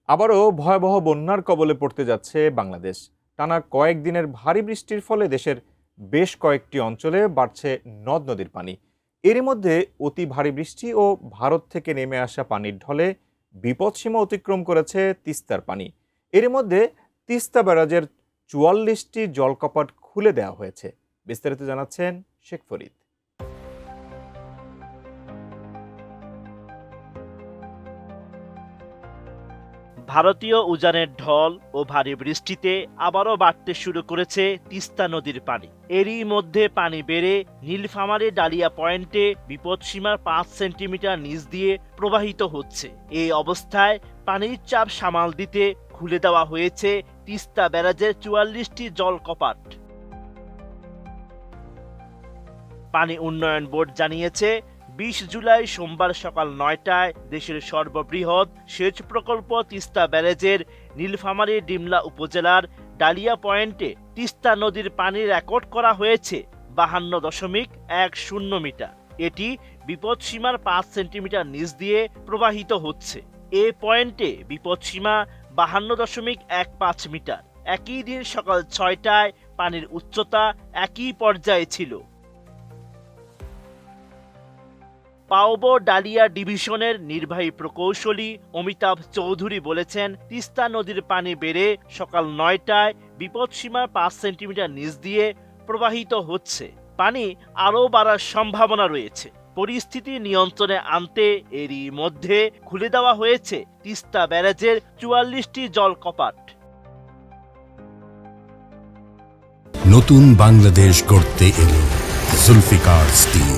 আবারও ভয়াবহ বন্যার কবলে পড়তে যাচ্ছে বাংলাদেশ। টানা কয়েকদিনের ভারী বৃষ্টির ফলে দেশের বেশ কয়েকটি অঞ্চলে বাড়ছে নদ নদীর পানি। এরই মধ্যে অতি ভারী বৃষ্টি ও ভারত থেকে নেমে আসা পানির ঢলে বিপদসীমা অতিক্রম করেছে তিস্তার পানি। এরই মধ্যে তিস্তা ব্যারাজের ৪৪টি জলকপাট খুলে দেওয়া হয়েছে। বিস্তারিত জানাচ্ছেন শেখ ফরিদ। ভারতীয় উজানের ঢল ও ভারী বৃষ্টিতে আবারও বাড়তে শুরু করেছে তিস্তা নদীর পানি। এরই মধ্যে পানি বেড়ে নীলফামারী ডালিয়া পয়েন্টে বিপদসীমার ৫ সেন্টিমিটার নিচ দিয়ে প্রবাহিত হচ্ছে। এই অবস্থায় পানির চাপ সামাল দিতে খুলে দেওয়া হয়েছে তিস্তা ব্যারাজের ৪৪টি জলকপাট। পানি উন্নয়ন বোর্ড জানিয়েছে, ২০ জুলাই সোমবার সকাল ৯টায় দেশের সর্ববৃহৎ সেচ প্রকল্প তিস্তা ব্যারেজের নীলফামারী ডিমলা উপজেলার ডালিয়া পয়েন্টে তিস্তা নদীর পানি রেকর্ড করা হয়েছে ৫২.১০ মিটার। এটি বিপদসীমার ৫ সেন্টিমিটার নিচ দিয়ে প্রবাহিত হচ্ছে। এ পয়েন্টে বিপদসীমা ৫২.১৫ মিটার। একই দিন সকাল ৬টায় পানির উচ্চতা একই পর্যায়ে ছিল। পাওবো ডালিয়া ডিভিশনের নির্বাহী প্রকৌশলী অমিতাভ চৌধুরী বলেছেন, তিস্তা নদীর পানি বেড়ে সকাল ৯টায় বিপদসীমার ৫ সেন্টিমিটার নিচ দিয়ে প্রবাহিত হচ্ছে। পানি আরও বাড়ার সম্ভাবনা রয়েছে। পরিস্থিতি নিয়ন্ত্রণে আনতে এরই মধ্যে খুলে দেওয়া হয়েছে তিস্তা ব্যারাজের ৪৪টি জলকপাট। নতুন বাংলাদেশ গড়তে এলো জুলফিকার স্টিল।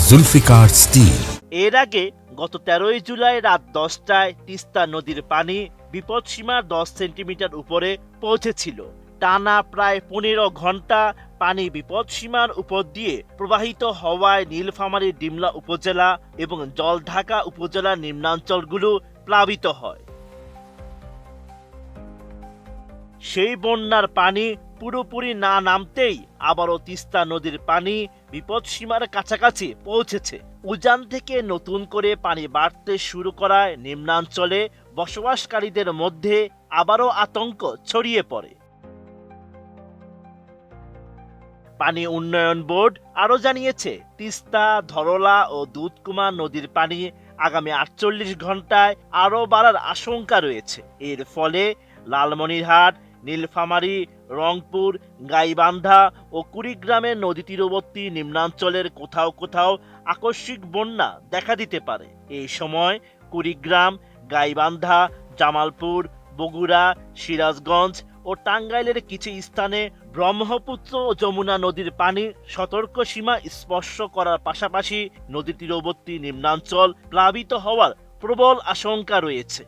জুলফিকার স্টিল। এর আগে গত ১৩ই জুলাই রাত ১০টায় তিস্তা নদীর পানি বিপদসীমার ১০ সেন্টিমিটার উপরে পৌঁছেছিল। টানা প্রায় ১৫ ঘন্টা পানি বিপদসীমার উপর দিয়ে প্রবাহিত হওয়ায় নীলফামারী ডিমলা উপজেলা এবং জলঢাকা উপজেলার নিম্নাঞ্চলগুলো প্লাবিত হয়। সেই বন্যার পানি পুরোপুরি না নামতেই আবারও তিস্তা নদীর পানি বিপদসীমার কাছাকাছি পৌঁছেছে। উজান থেকে নতুন করে পানি বাড়তে শুরু করায় নিম্নাঞ্চলে বসবাসকারীদের মধ্যে আবারও আতঙ্ক ছড়িয়ে পড়ে। পানি উন্নয়ন বোর্ড আরও জানিয়েছে, তিস্তা, ধরলা ও দুধকুমা নদীর পানি আগামী ৪৮ ঘন্টায় আরও বাড়ার আশঙ্কা রয়েছে। এর ফলে লালমনিরহাট, নীলফামারী, রংপুর, গাইবান্ধা ও কুড়িগ্রামের নদী তীরবর্তী নিম্নাঞ্চলের কোথাও কোথাও আকস্মিক বন্যা দেখা দিতে পারে। এই সময় কুড়িগ্রাম, গাইবান্ধা, জামালপুর, বগুড়া, সিরাজগঞ্জ ও টাঙ্গাইলের কিছু স্থানে ব্রহ্মপুত্র ও যমুনা নদীর পানি সতর্ক সীমা স্পর্শ করার পাশাপাশি নদী তীরবর্তী নিম্নাঞ্চল প্লাবিত হওয়ার প্রবল আশঙ্কা রয়েছে।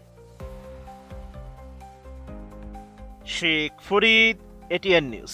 Sheikh Farid, ATN news.